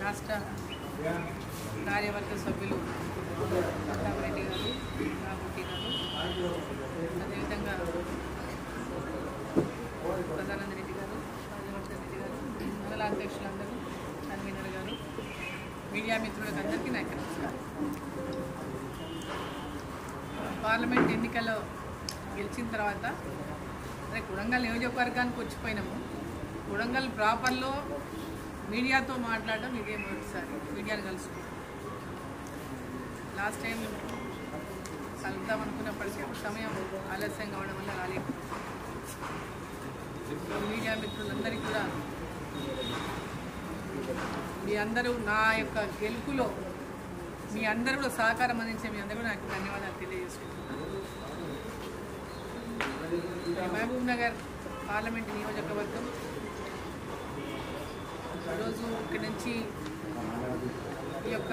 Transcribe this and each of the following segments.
రాష్ట్ర కార్యవర్గ సభ్యులు ప్రతాపరెడ్డి గారు, రామూర్తి గారు, అదేవిధంగా ప్రధానంద రెడ్డి గారు, రాజవర్ధన్ రెడ్డి గారు, మండల అధ్యక్షులందరూ, కన్వీనర్ గారు, మీడియా మిత్రులకు అందరికీ నా నమస్కారం. పార్లమెంట్ ఎన్నికల్లో గెలిచిన తర్వాత కొడంగల్ నియోజకవర్గానికి వచ్చిపోయినాము. కొడంగల్ ప్రాపర్లో మీడియాతో మాట్లాడడం ఇదే మొదటిసారి. మీడియాను కలుసుకున్నాం. లాస్ట్ టైం కలుద్దాం అనుకున్నప్పటికీ సమయం ఆలస్యం కావడం వల్ల రాలేదు. మీడియా మిత్రులందరికీ కూడా మీ అందరూ నా యొక్క గెలుపులో మీ అందరూ కూడా సహకారం అందించే మీ అందరూ నాకు ధన్యవాదాలు తెలియజేసుకుంటున్నాను. మహబూబ్ నగర్ పార్లమెంట్ నియోజకవర్గం ఈరోజు ఇక్కడి నుంచి ఈ యొక్క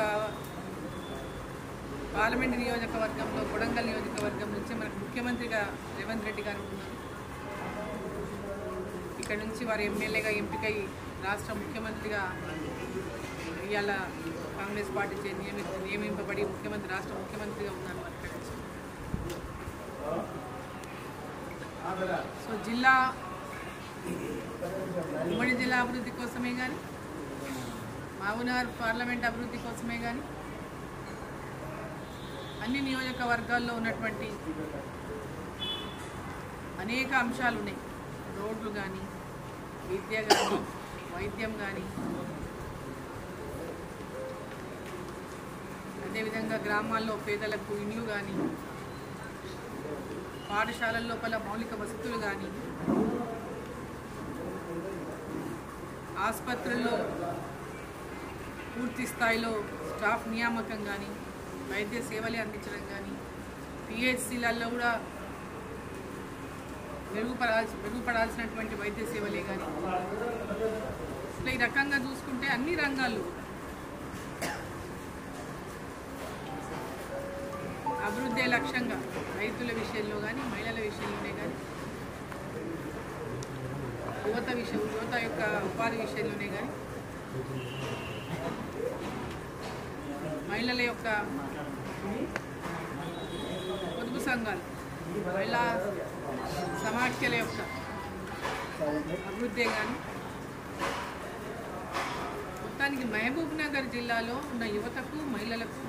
పార్లమెంట్ నియోజకవర్గంలో కొడంగల్ నియోజకవర్గం నుంచి మనకు ముఖ్యమంత్రిగా రేవంత్ రెడ్డి గారు ఉన్నారు. ఇక్కడ నుంచి వారు ఎమ్మెల్యేగా ఎంపికై రాష్ట్ర ముఖ్యమంత్రిగా ఇవాళ కాంగ్రెస్ పార్టీ నియమింపబడి రాష్ట్ర ముఖ్యమంత్రిగా ఉన్నారు. అక్కడ సో ఉమ్మడి జిల్లా అభివృద్ధి కోసమే కానీ, మహబూబ్నగర్ పార్లమెంట్ అభివృద్ధి కోసమే కానీ, అన్ని నియోజకవర్గాల్లో ఉన్నటువంటి అనేక అంశాలు ఉన్నాయి. రోడ్లు కానీ, విద్య కానీ, వైద్యం కానీ, అదేవిధంగా గ్రామాల్లో పేదలకు ఇండ్లు కానీ, పాఠశాలల లోపల మౌలిక వసతులు కానీ, ఆసుపత్రుల్లో పూర్తి స్థాయిలో స్టాఫ్ నియామకం కానీ, వైద్య సేవలు అందించడం కానీ, పిహెచ్సిలలో కూడా మెరుగుపడాల్సినటువంటి వైద్య సేవలే కానీ, ఇట్లా ఈ రకంగా చూసుకుంటే అన్ని రంగాల్లో అభివృద్ధి లక్ష్యంగా రైతుల విషయంలో కానీ, మహిళల విషయంలోనే కానీ, యువత యొక్క ఉపాధి విషయంలోనే కానీ, మహిళల యొక్క పొదుపు సంఘాలు, మహిళా సమాఖ్యల యొక్క అభివృద్ధి కానీ, మొత్తానికి మహబూబ్ నగర్ జిల్లాలో ఉన్న యువతకు, మహిళలకు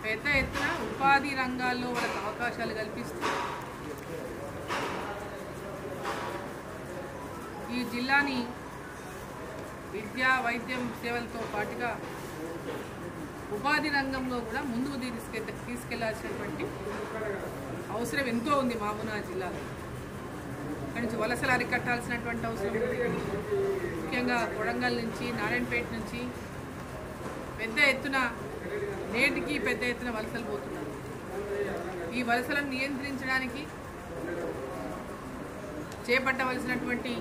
పెద్ద ఎత్తున ఉపాధి రంగాల్లో వాళ్ళకు అవకాశాలు కల్పిస్తూ ఈ జిల్లాని విద్యా వైద్యం సేవలతో పాటుగా ఉపాధి రంగంలో కూడా ముందుకు తీసుకెళ్లాల్సినటువంటి అవసరం ఎంతో ఉంది. మహబూబ్నగర్ జిల్లాలో అక్కడి నుంచి వలసలు అరికట్టాల్సినటువంటి అవసరం ఉంది. ముఖ్యంగా కొడంగల్ నుంచి, నారాయణపేట నుంచి పెద్ద ఎత్తున నేటికి పెద్ద ఎత్తున వలసలు పోతున్నారు. ఈ వలసలను నియంత్రించడానికి చేపట్టవలసినటువంటి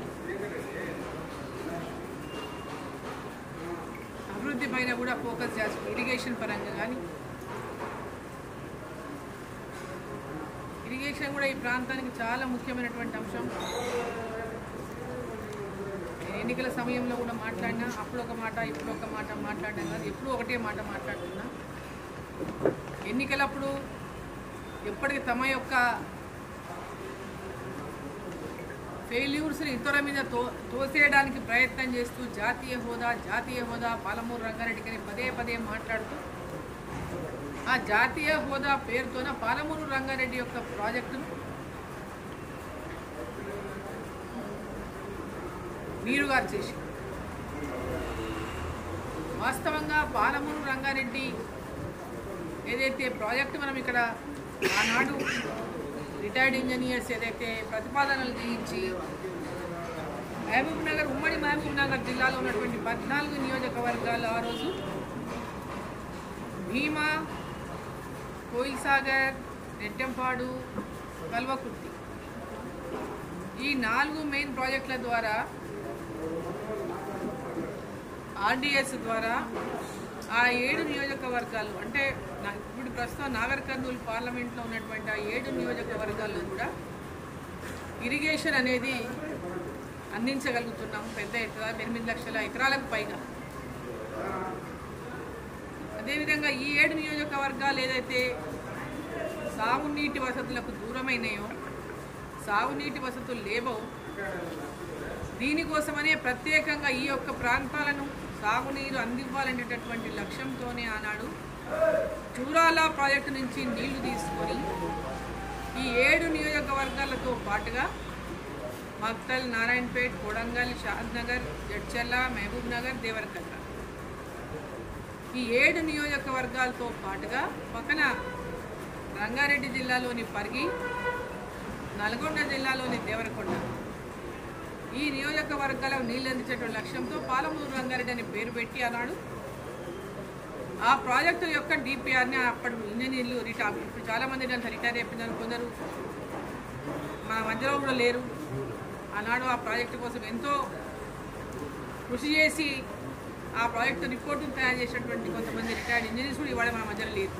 అభివృద్ధి పైన కూడా ఫోకస్ చేస్తుంది. ఇరిగేషన్ పరంగా కానీ, ఇరిగేషన్ కూడా ఈ ప్రాంతానికి చాలా ముఖ్యమైనటువంటి అంశం. ఎన్నికల సమయంలో కూడా మాట్లాడినా, అప్పుడు ఒక మాట ఇప్పుడు ఒక మాట మాట్లాడినా కాదు, ఎప్పుడు ఒకటే మాట మాట్లాడుతున్నా. ఎన్నికలప్పుడు ఎప్పటికీ తమ యొక్క ఫెయిల్యూర్స్ని ఇతరుల మీద తోసేయడానికి ప్రయత్నం చేస్తూ జాతీయ హోదా పాలమూరు రంగారెడ్డికి పదే పదే మాట్లాడుతూ ఆ జాతీయ హోదా పేరుతోన పాలమూరు రంగారెడ్డి యొక్క ప్రాజెక్టును నీరుగారు చేసి, వాస్తవంగా పాలమూరు రంగారెడ్డి ఏదైతే ప్రాజెక్టు మనం ఇక్కడ ఆనాడు రిటైర్డ్ ఇంజనీర్స్ ఏదైతే ప్రతిపాదనలు చేయించి ఉమ్మడి మహబూబ్ నగర్ జిల్లాలో ఉన్నటువంటి 14 నియోజకవర్గాలు ఆ రోజు భీమా, కోయిల్సాగర్, నెట్టెంపాడు, కల్వకుర్తి ఈ 4 మెయిన్ ప్రాజెక్టుల ద్వారా ఆర్డీఎస్ ద్వారా ఆ 7 నియోజకవర్గాలు అంటే ఇప్పుడు ప్రస్తుతం నాగర్ కర్నూలు పార్లమెంట్లో ఉన్నటువంటి ఆ 7 నియోజకవర్గాల్లో కూడా ఇరిగేషన్ అనేది అందించగలుగుతున్నాము పెద్ద ఎత్తున 8 లక్షల ఎకరాలకు పైగా. అదేవిధంగా ఈ 7 నియోజకవర్గాలు ఏదైతే సాగునీటి వసతులకు దూరమైనాయో, సాగునీటి వసతులు లేవో, దీనికోసమనే ప్రత్యేకంగా ఈ యొక్క ప్రాంతాలను సాగునీరు అందివ్వాలనేటటువంటి లక్ష్యంతోనే ఆనాడు చూరాల ప్రాజెక్టు నుంచి నీళ్లు తీసుకొని ఈ 7 నియోజకవర్గాలతో పాటుగా మక్తల్, నారాయణపేట్, కొడంగల్, షాద్నగర్, జడ్చర్ల, మహబూబ్ నగర్, దేవరకద్ర ఈ 7 నియోజకవర్గాలతో పాటుగా పక్కన రంగారెడ్డి జిల్లాలోని పరిగి, నల్గొండ జిల్లాలోని దేవరకొండ ఈ నియోజకవర్గాలకు నీళ్ళు అందించేటువంటి లక్ష్యంతో పాలమూరు రంగారెడ్డి అని పేరు పెట్టి అన్నాడు. ఆ ప్రాజెక్టు యొక్క డిపిఆర్ని అప్పటి ఇంజనీర్లు ఇప్పుడు చాలామంది దాంట్లో రిటైర్ అయిపోయినారు, కొందరు మన మధ్యలో కూడా లేరు. ఆనాడు ఆ ప్రాజెక్టు కోసం ఎంతో కృషి చేసి ఆ ప్రాజెక్టు రిపోర్టును తయారు చేసినటువంటి కొంతమంది రిటైర్డ్ ఇంజనీర్స్ కూడా ఇవాళ మన మధ్యలో లేరు.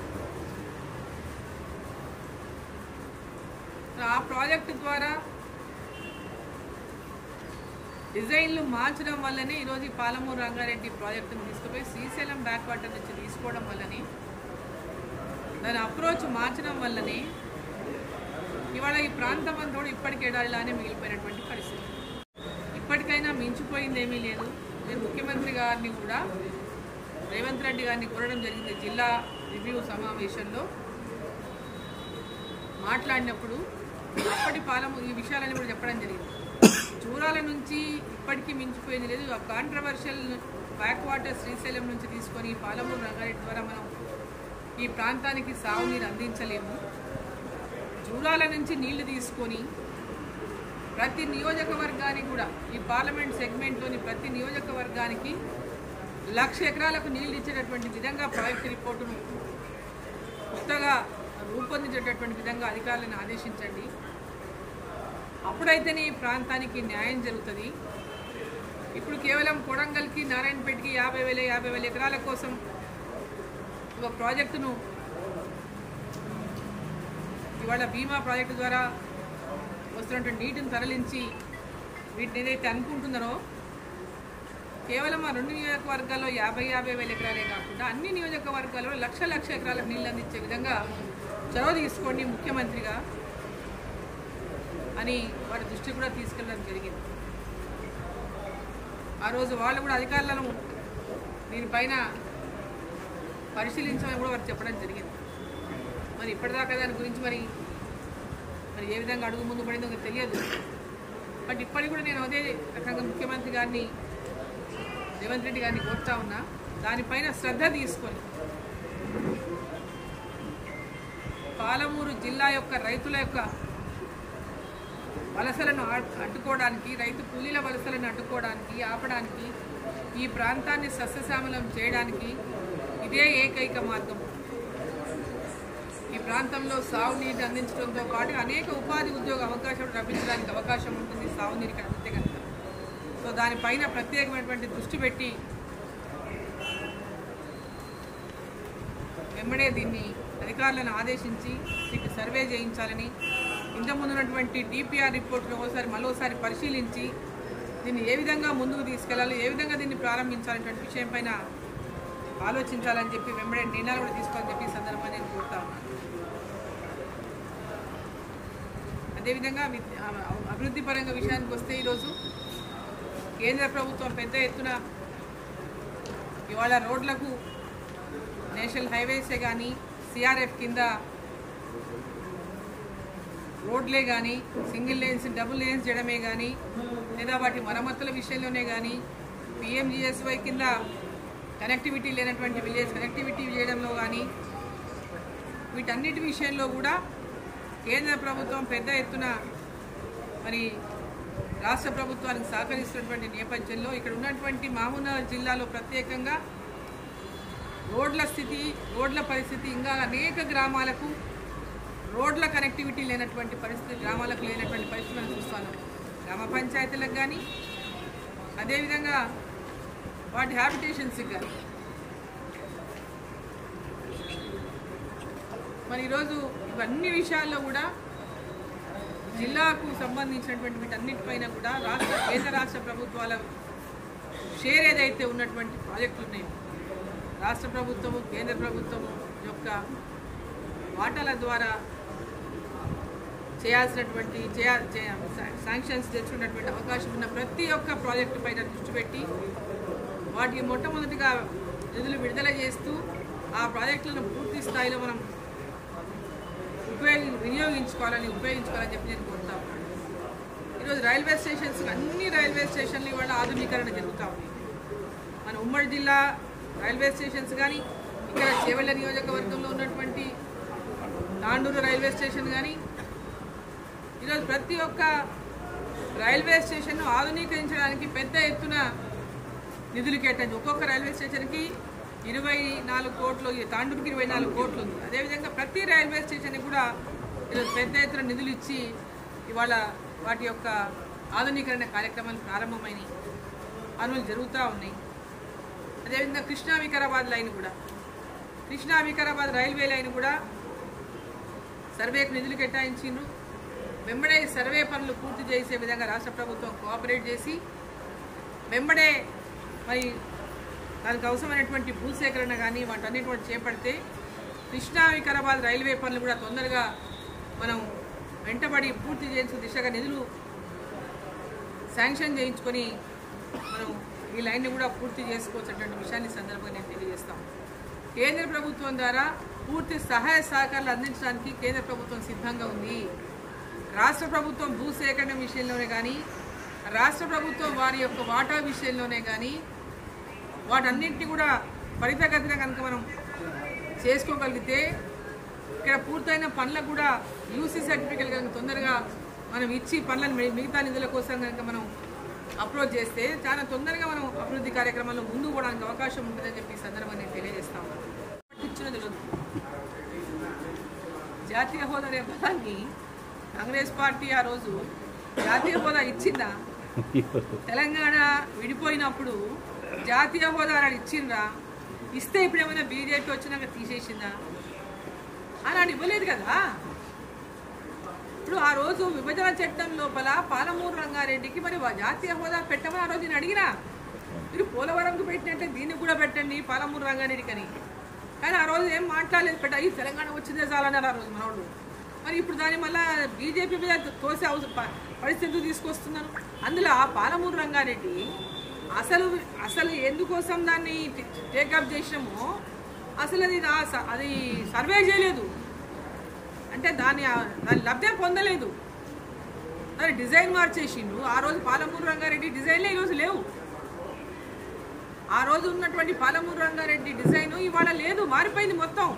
ఆ ప్రాజెక్టు ద్వారా డిజైన్లు మార్చడం వల్లనే ఈరోజు ఈ పాలమూరు రంగారెడ్డి ప్రాజెక్టును తీసుకుపోయి శ్రీశైలం బ్యాక్ వాటర్ నుంచి తీసుకోవడం వల్లనే, దాని అప్రోచ్ మార్చడం వల్లనే ఇవాళ ఈ ప్రాంతం అంతా కూడా ఇప్పటికే ఎడారిలానే మిగిలిపోయినటువంటి పరిస్థితి. ఇప్పటికైనా మించిపోయింది ఏమీ లేదు. నేను ముఖ్యమంత్రి గారిని కూడా రేవంత్ రెడ్డి గారిని కోరడం జరిగింది. జిల్లా రివ్యూ సమావేశంలో మాట్లాడినప్పుడు అప్పటి ఈ విషయాలని కూడా చెప్పడం జరిగింది. చూరాల నుంచి ఇప్పటికీ మించిపోయింది లేదు. ఆ కాంట్రవర్షియల్ బ్యాక్ వాటర్ శ్రీశైలం నుంచి తీసుకొని పాలమూరు రంగారెడ్డి ద్వారా మనం ఈ ప్రాంతానికి సాగునీరు అందించలేము. చూరాల నుంచి నీళ్లు తీసుకొని ప్రతి నియోజకవర్గానికి కూడా ఈ పార్లమెంట్ సెగ్మెంట్లోని ప్రతి నియోజకవర్గానికి 1,00,000 ఎకరాలకు నీళ్లు ఇచ్చేటటువంటి విధంగా ప్రాజెక్టు రిపోర్టును కొత్తగా రూపొందించేటటువంటి విధంగా అధికారులను ఆదేశించండి. అప్పుడైతేనే ఈ ప్రాంతానికి న్యాయం జరుగుతుంది. ఇప్పుడు కేవలం కొడంగల్కి, నారాయణపేటకి 50,000 ఎకరాల కోసం ఒక ప్రాజెక్టును ఇవాళ భీమా ప్రాజెక్టు ద్వారా వస్తున్నటువంటి నీటిని తరలించి వీటిని ఏదైతే అనుకుంటున్నారో కేవలం ఆ 2 నియోజకవర్గాల్లో 50,000 ఎకరాలే కాకుండా అన్ని నియోజకవర్గాల్లో 1,00,000 ఎకరాలకు నీళ్ళు అందించే విధంగా చొరవ తీసుకోండి ముఖ్యమంత్రిగా అని వారి దృష్టి కూడా తీసుకెళ్ళడం జరిగింది. ఆ రోజు వాళ్ళు కూడా అధికారులను దీనిపైన పరిశీలించమని కూడా వారు చెప్పడం జరిగింది. మరి ఇప్పటిదాకా దాని గురించి మరి ఏ విధంగా అడుగు ముందు పడిందో నాకు తెలియదు. బట్ ఇప్పటికి కూడా నేను అదే రకంగా ముఖ్యమంత్రి గారిని, రేవంత్ రెడ్డి గారిని కోరుతా ఉన్నా, దానిపైన శ్రద్ధ తీసుకొని పాలమూరు జిల్లా యొక్క రైతుల యొక్క వలసలను అడ్డుకోవడానికి, రైతు కూలీల వలసలను అడ్డుకోవడానికి, ఆపడానికి, ఈ ప్రాంతాన్ని సస్యశ్యామలం చేయడానికి ఇదే ఏకైక మార్గం. ఈ ప్రాంతంలో సాగునీరు అందించడంతో పాటు అనేక ఉపాధి ఉద్యోగ అవకాశాలు లభించడానికి అవకాశం ఉంటుంది సాగునీరుకి అందితే కనుక. సో దానిపైన ప్రత్యేకమైనటువంటి దృష్టి పెట్టి వెంబడే దీన్ని అధికారులను ఆదేశించి వీటి సర్వే చేయించాలని, ఇంతకుముందు ఉన్నటువంటి డిపిఆర్ రిపోర్టును మరోసారి పరిశీలించి దీన్ని ఏ విధంగా ముందుకు తీసుకెళ్లాలి, ఏ విధంగా దీన్ని ప్రారంభించాలనేటువంటి విషయం పైన ఆలోచించాలని చెప్పి వెంబడే నిర్ణయాలు కూడా తీసుకోవాలని చెప్పి సందర్భంగా నేను కోరుతా ఉన్నాను. అదేవిధంగా అభివృద్ధి పరంగా విషయానికి వస్తే ఈరోజు కేంద్ర ప్రభుత్వం పెద్ద ఎత్తున ఇవాళ రోడ్లకు నేషనల్ హైవేసే కానీ, సిఆర్ఎఫ్ కింద రోడ్లే కానీ, సింగిల్ లేన్స్, డబుల్ లేన్స్ చేయడమే కానీ, లేదా వాటి మరమ్మతుల విషయంలోనే కానీ, పిఎంజిఎస్వై కింద కనెక్టివిటీ లేనటువంటి విలేజ్ కనెక్టివిటీ చేయడంలో కానీ, వీటన్నిటి విషయంలో కూడా కేంద్ర ప్రభుత్వం పెద్ద ఎత్తున మరి రాష్ట్ర ప్రభుత్వానికి సహకరిస్తున్నటువంటి నేపథ్యంలో ఇక్కడ ఉన్నటువంటి మహబూబ్నగర్ జిల్లాలో ప్రత్యేకంగా రోడ్ల పరిస్థితి ఇంకా అనేక గ్రామాలకు రోడ్ల కనెక్టివిటీ లేనటువంటి పరిస్థితి, గ్రామాలకు లేనటువంటి పరిస్థితి మనం చూస్తాను. గ్రామ పంచాయతీలకు కానీ, అదేవిధంగా వాటి హ్యాబిటేషన్స్కి కానీ. మరి ఈరోజు ఇవన్నీ విషయాల్లో కూడా జిల్లాకు సంబంధించినటువంటి వీటన్నిటిపైన కూడా కేంద్ర రాష్ట్ర ప్రభుత్వాల షేర్ ఏదైతే ఉన్నటువంటి ప్రాజెక్టులు ఉన్నాయో రాష్ట్ర ప్రభుత్వము కేంద్ర ప్రభుత్వము యొక్క వాటాల ద్వారా చేయాల్సినటువంటి శాంక్షన్స్ తెచ్చుకున్నటువంటి అవకాశం ఉన్న ప్రతి ఒక్క ప్రాజెక్టు పైన దృష్టి పెట్టి వాటికి మొట్టమొదటిగా నిధులు విడుదల చేస్తూ ఆ ప్రాజెక్టులను పూర్తి స్థాయిలో మనం ఉపయోగించుకోవాలని చెప్పి నేను కోరుతా ఉన్నాను. ఈరోజు రైల్వే స్టేషన్స్ అన్ని రైల్వే స్టేషన్లు ఇవాళ ఆధునీకరణ జరుగుతూ ఉంది. మన ఉమ్మడి జిల్లా రైల్వే స్టేషన్స్ కానీ ఇక్కడ చేవెళ్ళ నియోజకవర్గంలో ఉన్నటువంటి తాండూరు రైల్వే స్టేషన్ కానీ ఈరోజు ప్రతి ఒక్క రైల్వే స్టేషన్ను ఆధునీకరించడానికి పెద్ద ఎత్తున నిధులు కేటాయించి ఒక్కొక్క రైల్వే స్టేషన్కి 24 కోట్లు, తాండూరుకి 24 కోట్లు ఉంది. అదేవిధంగా ప్రతి రైల్వే స్టేషన్కి కూడా ఈరోజు పెద్ద ఎత్తున నిధులు ఇచ్చి ఇవాళ వాటి యొక్క ఆధునీకరణ కార్యక్రమాలు ప్రారంభమైనవి, పనులు జరుగుతూ ఉన్నాయి. అదేవిధంగా కృష్ణా వికారాబాద్ లైన్ కూడా, కృష్ణా వికారాబాద్ రైల్వే లైన్ కూడా సర్వేకు నిధులు కేటాయించిండ్రు. వెంబడే సర్వే పనులు పూర్తి చేసే విధంగా రాష్ట్ర ప్రభుత్వం కోఆపరేట్ చేసి వెంబడే మరి దానికి అవసరమైనటువంటి భూసేకరణ కానీ వాటన్నిటి చేపడితే కృష్ణా వికారాబాద్ రైల్వే పనులు కూడా తొందరగా మనం వెంటబడి పూర్తి చేయించే దిశగా నిధులు శాంక్షన్ చేయించుకొని మనం ఈ లైన్ని కూడా పూర్తి చేసుకోవాల్సినటువంటి విషయాన్ని సందర్భంగా నేను తెలియజేస్తాం. కేంద్ర ప్రభుత్వం ద్వారా పూర్తి సహాయ సహకారాలు అందించడానికి కేంద్ర ప్రభుత్వం సిద్ధంగా ఉంది. రాష్ట్ర ప్రభుత్వం భూసేకరణ విషయంలోనే కానీ రాష్ట్ర ప్రభుత్వం వారి యొక్క వాటా విషయంలోనే కానీ వాటన్నింటినీ కూడా త్వరితగతిన కనుక మనం చేసుకోగలిగితే ఇక్కడ పూర్తయిన పనులకు కూడా యూసీ సర్టిఫికేట్ కనుక తొందరగా మనం ఇచ్చి పనులను మిగతా నిధుల కోసం కనుక మనం అప్రోచ్ చేస్తే చాలా తొందరగా మనం అభివృద్ధి కార్యక్రమాల్లో ముందుకు పోవడానికి అవకాశం ఉంటుందని చెప్పి ఈ సందర్భంగా నేను తెలియజేస్తా ఉన్నాను. పట్టించినది జాతీయ హోదా అనే పదాన్ని కాంగ్రెస్ పార్టీ ఆ రోజు జాతీయ హోదా ఇచ్చిందా? తెలంగాణ విడిపోయినప్పుడు జాతీయ హోదా అని ఇచ్చిందా? ఇస్తే ఇప్పుడు ఏమైనా బీజేపీ వచ్చినాక తీసేసిందా? అని ఇవ్వలేదు కదా. ఇప్పుడు ఆ రోజు విభజన చట్టం లోపల పాలమూరు రంగారెడ్డికి మరి జాతీయ హోదా పెట్టమని ఆ రోజు నేను అడిగినా, మీరు పోలవరంకు పెట్టినట్టే దీనికి కూడా పెట్టండి పాలమూరు రంగారెడ్డికి అని. కానీ ఆ రోజు ఏం మాట్లాడలేదు, ఈ తెలంగాణ వచ్చిందే చాలన్నారు ఆ రోజు మనోడు. మరి ఇప్పుడు దాన్ని మళ్ళీ బీజేపీ మీద తోసే పరిస్థితులు తీసుకొస్తున్నారు. అందులో ఆ పాలమూరు రంగారెడ్డి అసలు ఎందుకోసం దాన్ని టేకప్ చేసినామో అసలు అది సర్వే చేయలేదు, అంటే దాని లబ్ధే పొందలేదు. దాని డిజైన్ మార్చేసిండు. ఆ రోజు పాలమూరు రంగారెడ్డి డిజైన్లే ఈరోజు లేవు. ఆ రోజు ఉన్నటువంటి పాలమూరు రంగారెడ్డి డిజైన్ ఇవాళ లేదు, మారిపోయింది మొత్తం.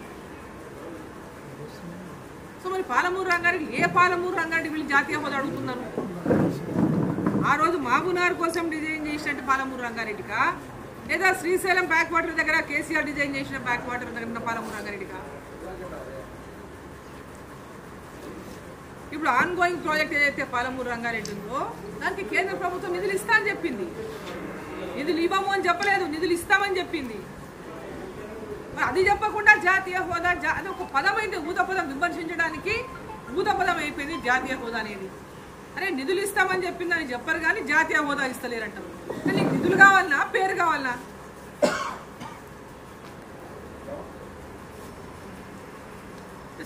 సో మరి పాలమూరు రంగారెడ్డి పాలమూరు రంగారెడ్డి వీళ్ళు జాతీయ హోదా అడుగుతున్నారు? ఆ రోజు మాబునార్ కోసం డిజైన్ చేసినట్టు పాలమూరు రంగారెడ్డికా, లేదా శ్రీశైలం బ్యాక్ వాటర్ దగ్గర కేసీఆర్ డిజైన్ చేసిన బ్యాక్ వాటర్ దగ్గర పాలమూరు రంగారెడ్డికా? ఇప్పుడు ఆన్ గోయింగ్ ప్రాజెక్ట్ ఏదైతే పాలమూరు రంగారెడ్డి ఉందో దానికి కేంద్ర ప్రభుత్వం నిధులు ఇస్తా అని చెప్పింది. నిధులు ఇవ్వము అని చెప్పలేదు, నిధులు ఇస్తామని చెప్పింది. మరి అది చెప్పకుండా జాతీయ హోదా అది ఒక పదం అయితే ఊతపదం విమర్శించడానికి ఊతపదం అయిపోయింది జాతీయ హోదా అనేది. అరే నిధులు ఇస్తామని చెప్పిందని చెప్పరు కానీ జాతీయ హోదా ఇస్తలేరంటారు. నీకు నిధులు కావాలన్నా పేరు కావాలన్నా?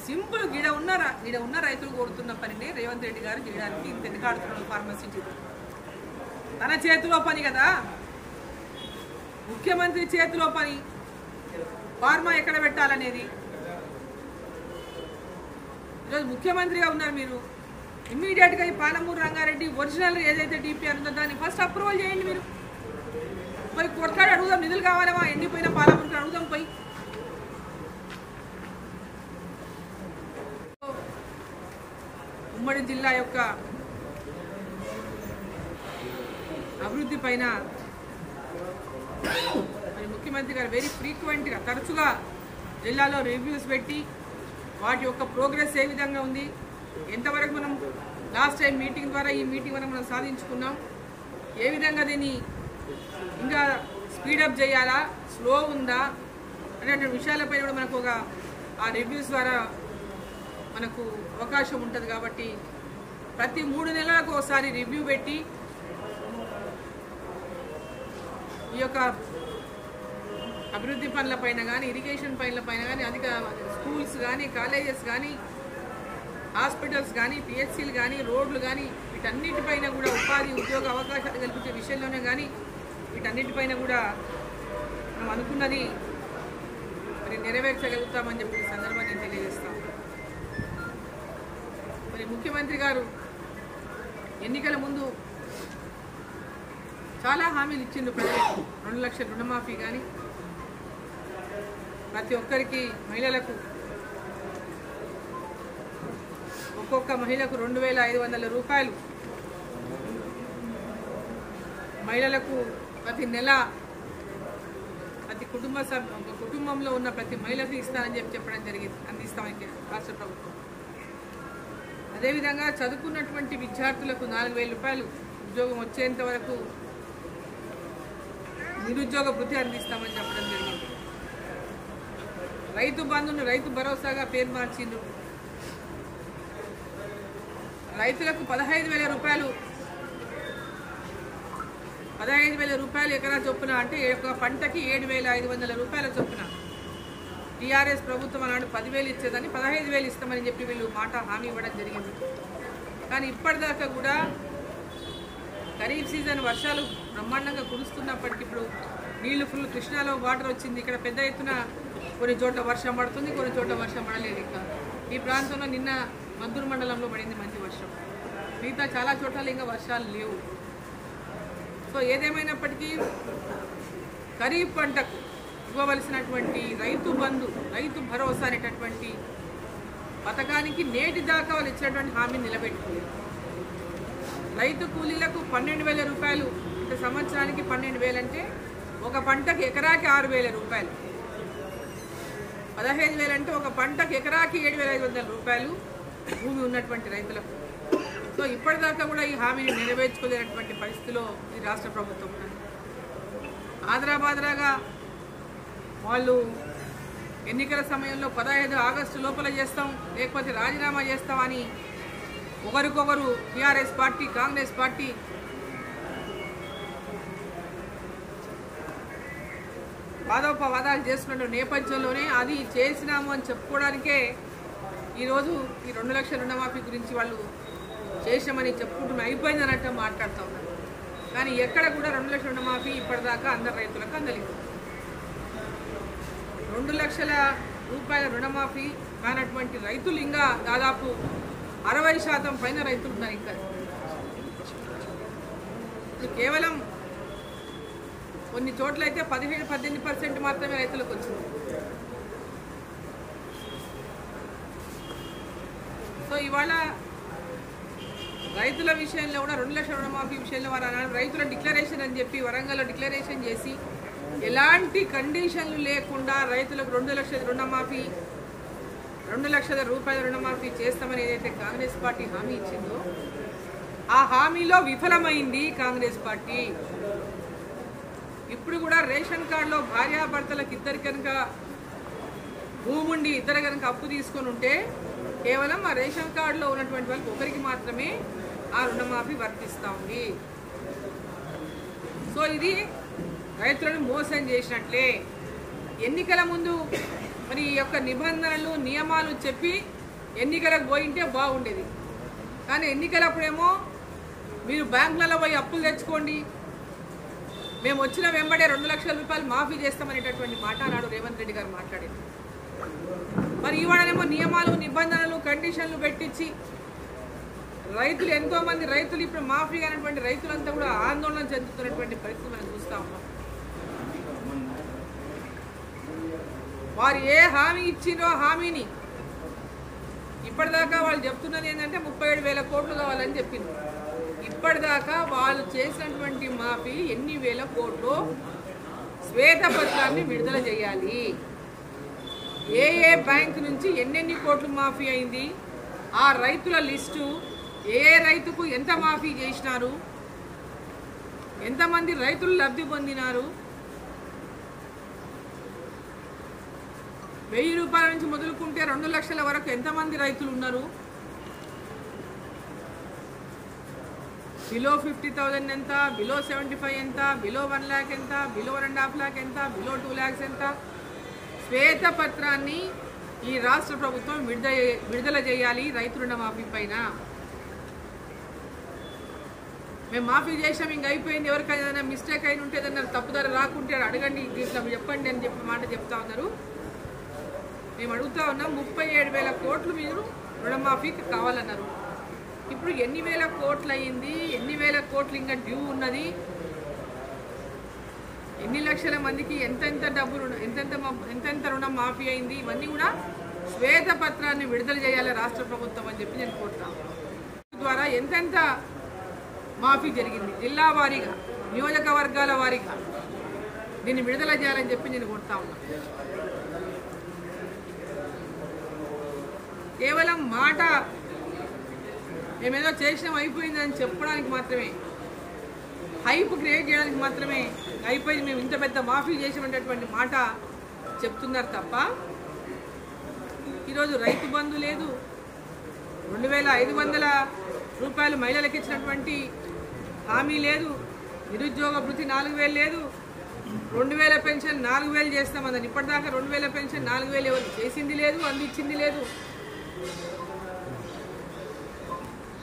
సింపుల్ గిడ ఉన్న రైతులు కోరుతున్న పనిని రేవంత్ రెడ్డి గారు చేయడానికి ఇంత వెనకాడుతున్నాడు. ఫార్మసీ తన చేతిలో పని కదా, ముఖ్యమంత్రి చేతిలో పని. ఫార్మా ఎక్కడ పెట్టాలనేది ఈరోజు ముఖ్యమంత్రిగా ఉన్నారు మీరు. ఇమ్మీడియట్గా ఈ పాలమూరు రంగారెడ్డి ఒరిజినల్ ఏదైతే డిపిఆర్ ఉందో దాన్ని ఫస్ట్ అప్రూవల్ చేయండి. మీరు పోయి కొట్లాడి అడుగుదాం, నిధులు కావాలమా ఎండిపోయిన పాలమూరుకి అడుగుదాం పోయి. ఉమ్మడి జిల్లా యొక్క అభివృద్ధి పైన మరి ముఖ్యమంత్రి గారు వెరీ ఫ్రీక్వెంట్గా తరచుగా జిల్లాలో రివ్యూస్ పెట్టి వాటి యొక్క ప్రోగ్రెస్ ఏ విధంగా ఉంది, ఎంతవరకు మనం లాస్ట్ టైం మీటింగ్ ద్వారా ఈ మీటింగ్ వరకు మనం సాధించుకున్నాం, ఏ విధంగా దీన్ని ఇంకా స్పీడప్ చేయాలా, స్లో ఉందా అనేటువంటి విషయాలపై కూడా మనకు ఆ రివ్యూస్ ద్వారా మనకు అవకాశం ఉంటుంది. కాబట్టి ప్రతి 3 నెలలకు ఒకసారి రివ్యూ పెట్టి ఈ యొక్క అభివృద్ధి పనులపైన కానీ ఇరిగేషన్ పనులపైన కానీ అధిక స్కూల్స్ కానీ కాలేజెస్ కానీ హాస్పిటల్స్ కానీ పిహెచ్సిలు కానీ రోడ్లు కానీ వీటన్నిటిపైన కూడా ఉపాధి ఉద్యోగ అవకాశాలు కల్పించే విషయంలోనే కానీ వీటన్నిటిపైన కూడా మనం అనుకున్నది మరి నెరవేర్చగలుగుతామని చెప్పి ఈ సందర్భాన్ని తెలియజేస్తాం. మరి ముఖ్యమంత్రి గారు ఎన్నికల ముందు చాలా హామీలు ఇచ్చిండు ప్రజలకు. 2 లక్షల రుణమాఫీ కానీ ప్రతి ఒక్కరికి మహిళలకు ఒక్కొక్క మహిళకు 2,500 రూపాయలు, మహిళలకు ప్రతి నెల ప్రతి కుటుంబంలో ఉన్న ప్రతి మహిళకు ఇస్తానని చెప్పడం జరిగింది, అందిస్తామని రాష్ట్ర ప్రభుత్వం. అదేవిధంగా చదువుకున్నటువంటి విద్యార్థులకు 4,000 రూపాయలు ఉద్యోగం వచ్చేంత వరకు నిరుద్యోగ భృతి అందిస్తామని చెప్పడం జరిగింది. రైతు బంధును రైతు భరోసాగా పేరు మార్చిండు. రైతులకు 15,000 రూపాయలు, 15,000 రూపాయలు ఎకరా చొప్పున, అంటే ఒక పంటకి 7,500 రూపాయల చొప్పున. టీఆర్ఎస్ ప్రభుత్వం అన్నాడు 10,000 ఇచ్చేదని 15,000 ఇస్తామని చెప్పి వీళ్ళు హామీ ఇవ్వడం జరిగింది. కానీ ఇప్పటిదాకా కూడా ఖరీఫ్ సీజన్ వర్షాలు బ్రహ్మాండంగా కురుస్తున్నప్పటికీ ఇప్పుడు నీళ్లు ఫుల్, కృష్ణాలో వాటర్ వచ్చింది. ఇక్కడ పెద్ద ఎత్తున కొన్ని చోట్ల వర్షం పడుతుంది, కొన్ని చోట్ల వర్షం పడలేదు. ఇంకా ఈ ప్రాంతంలో నిన్న మద్దూరు మండలంలో పడింది మంచి వర్షం, మిగతా చాలా చోట్ల ఇంకా వర్షాలు లేవు. సో ఏదేమైనప్పటికీ ఖరీఫ్ పంటకు ఇవ్వవలసినటువంటి రైతు బంధు, రైతు భరోసా అనేటటువంటి పథకానికి నేటి దాకా వాళ్ళు ఇచ్చినటువంటి హామీని నిలబెట్టుకోలేదు. రైతు కూలీలకు 12,000 రూపాయలు, అంటే సంవత్సరానికి 12,000, అంటే ఒక పంటకి ఎకరాకి 6,000 రూపాయలు. 15,000 అంటే ఒక పంటకి ఎకరాకి 7,500 రూపాయలు భూమి ఉన్నటువంటి రైతులకు. సో ఇప్పటిదాకా కూడా ఈ హామీని నెరవేర్చుకోలేనటువంటి పరిస్థితిలో ఈ రాష్ట్ర ప్రభుత్వం ఉన్నది. ఆదరాబాదరాగా వాళ్ళు ఎన్నికల సమయంలో 15 ఆగస్టు లోపల చేస్తాం, లేకపోతే రాజీనామా చేస్తామని ఒకరికొకరు టీఆర్ఎస్ పార్టీ, కాంగ్రెస్ పార్టీ వాదోపవాదాలు చేస్తున్న నేపథ్యంలోనే అది చేసినాము అని చెప్పుకోవడానికే ఈరోజు ఈ 2 లక్షల రుణమాఫీ గురించి వాళ్ళు చేసామని చెప్పుకుంటున్న అయిపోయింది అన్నట్టు మాట్లాడుతూ ఉన్నారు. కానీ ఎక్కడ కూడా 2 లక్షల రుణమాఫీ ఇప్పటిదాకా అందరు రైతులకు అందలేదు. 2 లక్షల రూపాయల రుణమాఫీ కానటువంటి రైతులు ఇంకా దాదాపు 60% పైన రైతులు ఉన్నారు. ఇంకా కేవలం కొన్ని చోట్ల అయితే 17-18% మాత్రమే రైతులకు వచ్చింది. సో ఇవాళ రైతుల విషయంలో కూడా 2 లక్షల రుణమాఫీ విషయంలో వారు రైతుల డిక్లరేషన్ అని చెప్పి వరంగల్లో డిక్లరేషన్ చేసి ఎలాంటి కండిషన్లు లేకుండా రైతులకు 2 లక్షల రుణమాఫీ, 2 లక్షల రూపాయల రుణమాఫీ చేస్తామని ఏదైతే కాంగ్రెస్ పార్టీ హామీ ఇచ్చిందో ఆ హామీలో విఫలమైంది కాంగ్రెస్ పార్టీ. ఇప్పుడు కూడా రేషన్ కార్డులో భార్యాభర్తలకు ఇద్దరు కనుక భూముండి ఇద్దరు కనుక అప్పు తీసుకొని ఉంటే కేవలం ఆ రేషన్ కార్డులో ఉన్నటువంటి వాళ్ళకి ఒకరికి మాత్రమే ఆ రుణమాఫీ వర్తిస్తూ ఉంది. సో ఇది రైతులను మోసం చేసినట్లే. ఎన్నికల ముందు మరి ఈ యొక్క నిబంధనలు నియమాలు చెప్పి ఎన్నికలకు పోయింటే బాగుండేది. కానీ ఎన్నికలప్పుడేమో మీరు బ్యాంకులలో పోయి అప్పులు తెచ్చుకోండి, మేము వచ్చిన వెంబడే 2 లక్షల రూపాయలు మాఫీ చేస్తామనేటటువంటి మాట నాడు రేవంత్ రెడ్డి గారు మాట్లాడారు. మరి ఇవాళనేమో నియమాలు నిబంధనలు కండిషన్లు పెట్టించి రైతులు, ఎంతోమంది రైతులు ఇప్పుడు మాఫీ అయినటువంటి రైతులంతా కూడా ఆందోళన చెందుతున్నటువంటి పరిస్థితి మనం చూస్తూ ఉన్నాం. వారు ఏ హామీ ఇచ్చిందో హామీని ఇప్పటిదాకా వాళ్ళు చెప్తున్నది ఏంటంటే 37,000 కోట్లు కావాలని చెప్పింది. ఇప్పటిదాకా వాళ్ళు చేసినటువంటి మాఫీ ఎన్ని వేల కోట్లు శ్వేతపత్రాన్ని విడుదల చేయాలి. ఏ బ్యాంకు నుంచి ఎన్నెన్ని కోట్లు మాఫీ అయింది, ఆ రైతుల లిస్టు, ఏ రైతుకు ఎంత మాఫీ చేసినారు, ఎంతమంది రైతులు లబ్ధి పొందినారు, 1000 రూపాయల నుంచి మొదలుకుంటే 2 లక్షల వరకు ఎంతమంది రైతులు ఉన్నారు, బిలో 50,000 ఎంత, బిలో 75 ఎంత, బిలో 1 lakh ఎంత, బిలో 2.5 lakh ఎంత, బిలో 2 lakhs ఎంత, శ్వేతపత్రాన్ని ఈ రాష్ట్ర ప్రభుత్వం విడుదల చేయాలి రైతు రుణమాఫీ పైన. మేము మాఫీ చేసాం, ఇంక అయిపోయింది, ఎవరికైనా ఏదైనా మిస్టేక్ అయిన ఉంటే ఏదైనా తప్పుదారి రాకుంటే అడగండి, దీంట్లో చెప్పండి అని చెప్పి మాట చెప్తా ఉన్నారు. మేము అడుగుతా ఉన్నాం, 37,000 కోట్లు మీరు రుణమాఫీకి కావాలన్నారు. ఇప్పుడు ఎన్ని వేల కోట్లు అయ్యింది, ఎన్ని వేల కోట్లు ఇంకా డ్యూ ఉన్నది, ఎన్ని లక్షల మందికి ఎంతెంత డబ్బులు ఎంతెంత రుణం మాఫీ అయింది, ఇవన్నీ కూడా శ్వేతపత్రాన్ని విడుదల చేయాలి రాష్ట్ర ప్రభుత్వం అని చెప్పి నేను కోరుతాను. ద్వారా ఎంతెంత మాఫీ జరిగింది, జిల్లా వారీగా, నియోజకవర్గాల వారీగా దీన్ని విడుదల చేయాలని చెప్పి నేను కోరుతా ఉన్నాను. కేవలం మాట మేమేదో చేసినాం అయిపోయిందని చెప్పడానికి మాత్రమే, హైప్ క్రియేట్ చేయడానికి మాత్రమే అయిపోయింది, మేము ఇంత పెద్ద మాఫీ చేసామనేటటువంటి మాట చెప్తున్నారు తప్ప ఈరోజు రైతు బంధు లేదు, 2,500 రూపాయలు మహిళలకు ఇచ్చినటువంటి హామీ లేదు, నిరుద్యోగ భృతి 4,000 లేదు, 2,000 పెన్షన్ 4,000 చేస్తామని ఇప్పటిదాకా 2,000 పెన్షన్ 4,000 ఎవరు చేసింది లేదు, అందించింది లేదు.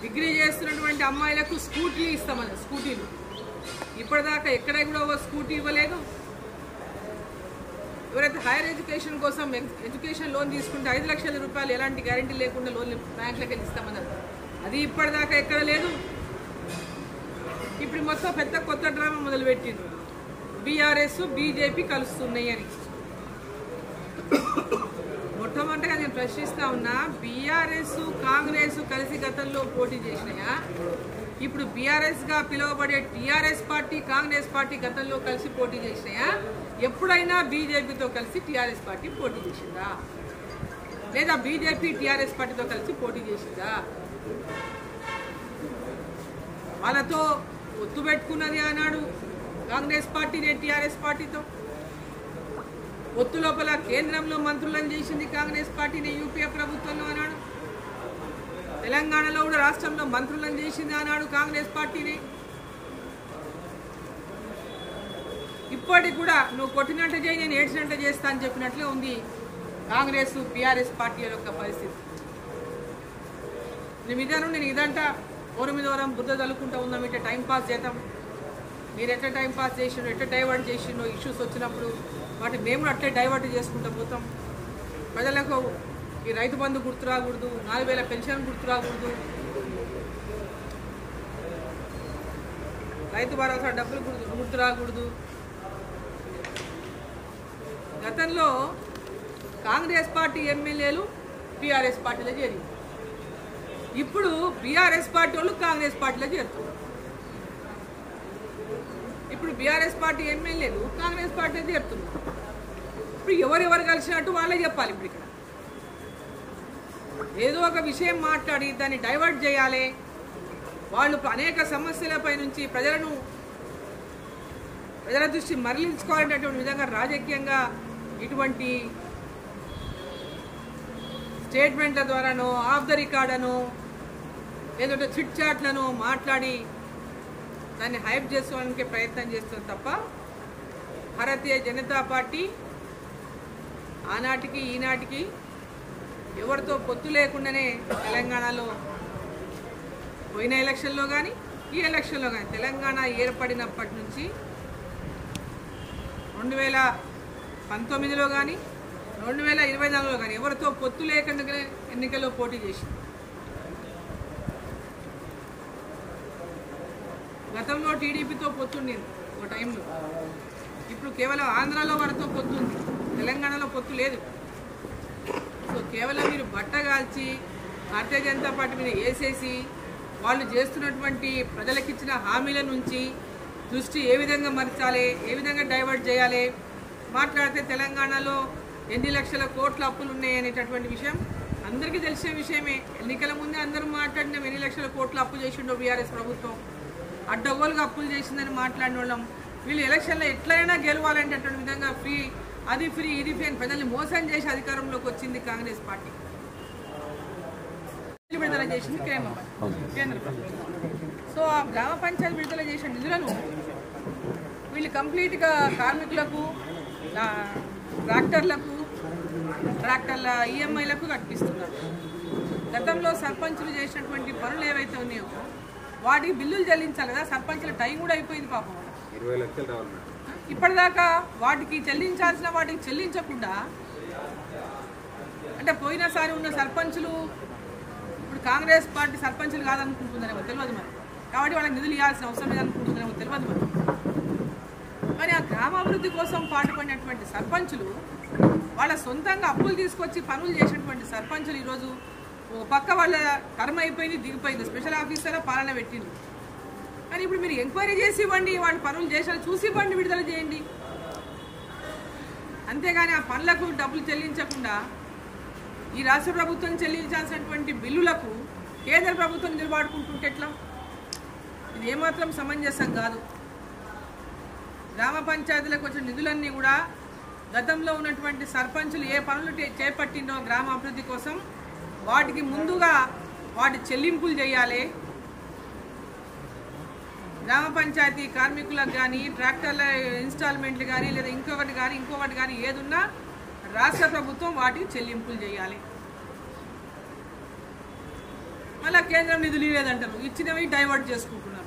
డిగ్రీ చేస్తున్నటువంటి అమ్మాయిలకు స్కూటీలు ఇస్తామని, స్కూటీలు ఇప్పటిదాకా ఎక్కడ కూడా ఒక స్కూటీ ఇవ్వలేదు. ఎవరైతే హైయర్ ఎడ్యుకేషన్ కోసం ఎడ్యుకేషన్ లోన్ తీసుకుంటే 5 లక్షల రూపాయలు ఎలాంటి గ్యారంటీ లేకుండా లోన్ బ్యాంకులకు వెళ్ళి ఇస్తామన్నారు, అది ఇప్పటిదాకా ఎక్కడ లేదు. ఇప్పుడు మొత్తం పెద్ద కొత్త డ్రామా మొదలుపెట్టింది, బీఆర్ఎస్ బీజేపీ కలుస్తున్నాయి అని. మొట్టమొదటిగా నేను ప్రశ్నిస్తా ఉన్నా, బీఆర్ఎస్ కాంగ్రెస్ కలిసి గతంలో పోటీ చేసినాయా? ఇప్పుడు బీఆర్ఎస్గా పిలువబడే టీఆర్ఎస్ పార్టీ కాంగ్రెస్ పార్టీ గతంలో కలిసి పోటీ చేసినాయా? ఎప్పుడైనా బీజేపీతో కలిసి టీఆర్ఎస్ పార్టీ పోటీ చేసిందా, లేదా బీజేపీ టీఆర్ఎస్ పార్టీతో కలిసి పోటీ చేసిందా? వాళ్ళతో ఒత్తు పెట్టుకున్నది అన్నాడు కాంగ్రెస్ పార్టీనే టీఆర్ఎస్ పార్టీతో, ఒత్తు లోపల కేంద్రంలో మంత్రులను చేసింది కాంగ్రెస్ పార్టీని యూపీఏ ప్రభుత్వంలో అన్నాడు, తెలంగాణలో కూడా రాష్ట్రంలో మంత్రులను చేసింది అన్నాడు కాంగ్రెస్ పార్టీని. ఇప్పటికి కూడా నువ్వు కొట్టినట్టు చేయి, నేను ఏడ్చినట్టు చేస్తా అని చెప్పినట్లే ఉంది కాంగ్రెస్ బీఆర్ఎస్ పార్టీ యొక్క పరిస్థితి. నేను ఇదంట ఓరి మీద ఓరం బుద్ధ తలుకుంటూ ఉందాం, ఇట్లా టైంపాస్ చేద్దాం, మీరు ఎట్లా టైంపాస్ చేసిండో ఎట్లా డైవర్ట్ చేసిండో ఇష్యూస్ వచ్చినప్పుడు వాటి మేము అట్లే డైవర్ట్ చేసుకుంటూ పోతాం. ప్రజలకు ఈ రైతు బంధు గుర్తు రాకూడదు, 4,000 పెన్షన్ గుర్తు రాకూడదు, రైతు భరోసా డబ్బులు గుర్తు రాకూడదు. గతంలో కాంగ్రెస్ పార్టీ ఎమ్మెల్యేలు బీఆర్ఎస్ పార్టీలో చేరింది, ఇప్పుడు బీఆర్ఎస్ పార్టీ వాళ్ళు కాంగ్రెస్ పార్టీలో చేరుతున్నారు. ఇప్పుడు బీఆర్ఎస్ పార్టీ ఎమ్మెల్యేలు కాంగ్రెస్ పార్టీలో చేరుతున్నారు. ఇప్పుడు ఎవరెవరు కలిసినట్టు వాళ్ళే చెప్పాలి. ఇప్పుడు ఇక్కడ ఏదో ఒక విషయం మాట్లాడి దాన్ని డైవర్ట్ చేయాలి, వాళ్ళు అనేక సమస్యలపై నుంచి ప్రజల దృష్టి మరలించుకోవాలనేటువంటి విధంగా రాజకీయంగా ఇటువంటి స్టేట్మెంట్ల ద్వారానో ఆఫ్ ద రికార్డ్ అనో ఏదో చిట్ చాట్లను మాట్లాడి దాన్ని హైప్ చేసుకోవడానికి ప్రయత్నం చేస్తుంది తప్ప భారతీయ జనతా పార్టీ ఆనాటికి ఈనాటికి ఎవరితో పొత్తు లేకుండానే తెలంగాణలో పోయిన ఎలక్షన్లో కానీ ఈ ఎలక్షన్లో కానీ తెలంగాణ ఏర్పడినప్పటి నుంచి 2019లో కానీ 2024లో కానీ ఎవరితో పొత్తు లేకుండానే ఎన్నికల్లో పోటీ చేసింది. గతంలో టీడీపీతో పొత్తుండింది ఒక టైంలో, ఇప్పుడు కేవలం ఆంధ్రాలో వారితో పొత్తుంది, తెలంగాణలో పొత్తు లేదు. సో కేవలం మీరు బట్టగాల్చి భారతీయ జనతా పార్టీ మీద వేసేసి వాళ్ళు చేస్తున్నటువంటి ప్రజలకిచ్చిన హామీల నుంచి దృష్టి ఏ విధంగా మరచాలి, ఏ విధంగా డైవర్ట్ చేయాలి, మాట్లాడితే తెలంగాణలో ఎన్ని లక్షల కోట్ల అప్పులు ఉన్నాయి అనేటటువంటి విషయం అందరికీ తెలిసిన విషయమే. ఎన్నికల ముందే అందరూ మాట్లాడినాం ఎన్ని లక్షల కోట్ల అప్పు చేసిండో బీఆర్ఎస్ ప్రభుత్వం, అడ్డగోలుగా అప్పులు చేసిందని మాట్లాడిన వాళ్ళం. వీళ్ళు ఎలక్షన్లో ఎట్లయినా గెలవాలనేటటువంటి విధంగా అది ఫ్రీ ఇది ఫ్రీ అని ప్రజల్ని మోసం చేసి అధికారంలోకి వచ్చింది కాంగ్రెస్ పార్టీ. విడుదల చేసింది కేంద్ర ప్రభుత్వం. సో ఆ గ్రామ పంచాయతీ విడుదల చేసిన నిధులను వీళ్ళు కంప్లీట్గా కార్మికులకు, ట్రాక్టర్ల ఈఎంఐలకు కట్టిస్తున్నారు. గతంలో సర్పంచులు చేసినటువంటి పనులు ఏవైతే ఉన్నాయో వాటికి బిల్లులు చెల్లించాలి కదా, సర్పంచుల టైం కూడా అయిపోయింది పాపం. 20 లక్షలు రావాలి. ఇప్పటిదాకా వాటికి చెల్లించాల్సిన వాటికి చెల్లించకుండా, అంటే పోయినసారి ఉన్న సర్పంచులు ఇప్పుడు కాంగ్రెస్ పార్టీ సర్పంచులు కాదనుకుంటుందనేమో తెలియదు మరి, కాబట్టి వాళ్ళకి నిధులు ఇవ్వాల్సిన అవసరం లేదనుకుంటుందనేమో తెలియదు మరి. మరి ఆ గ్రామాభివృద్ధి కోసం పాటుపడినటువంటి సర్పంచులు, వాళ్ళ సొంతంగా అప్పులు తీసుకొచ్చి పనులు చేసినటువంటి సర్పంచులు ఈరోజు పక్క వాళ్ళ టర్మ్ అయిపోయింది, దిగిపోయింది, స్పెషల్ ఆఫీసర్ పాలన పెట్టింది. కానీ ఇప్పుడు మీరు ఎంక్వైరీ చేసి ఇవ్వండి, వాళ్ళు పనులు చేసారు చూసి ఇవ్వండి, విడుదల చేయండి. అంతేగాని ఆ పనులకు డబ్బులు చెల్లించకుండా ఈ రాష్ట్ర ప్రభుత్వం చెల్లించాల్సినటువంటి బిల్లులకు కేంద్ర ప్రభుత్వం నిలబడుకుంటుంటే ఎట్లా? ఇది ఏమాత్రం సమంజసం కాదు. గ్రామ పంచాయతీలకు వచ్చిన నిధులన్నీ కూడా గతంలో ఉన్నటువంటి సర్పంచులు ఏ పనులు చేపట్టిండో గ్రామ అభివృద్ధి కోసం వాటికి ముందుగా వాటి చెల్లింపులు చేయాలి. గ్రామ పంచాయతీ కార్మికులకు కానీ, ట్రాక్టర్ల ఇన్స్టాల్మెంట్లు కానీ, లేదా ఇంకొకటి కానీ ఏదున్నా రాష్ట్ర ప్రభుత్వం వాటికి చెల్లింపులు చేయాలి. మళ్ళీ కేంద్రం నిధులు లేదంటారు, ఇచ్చినవి డైవర్ట్ చేసుకుంటున్నారు.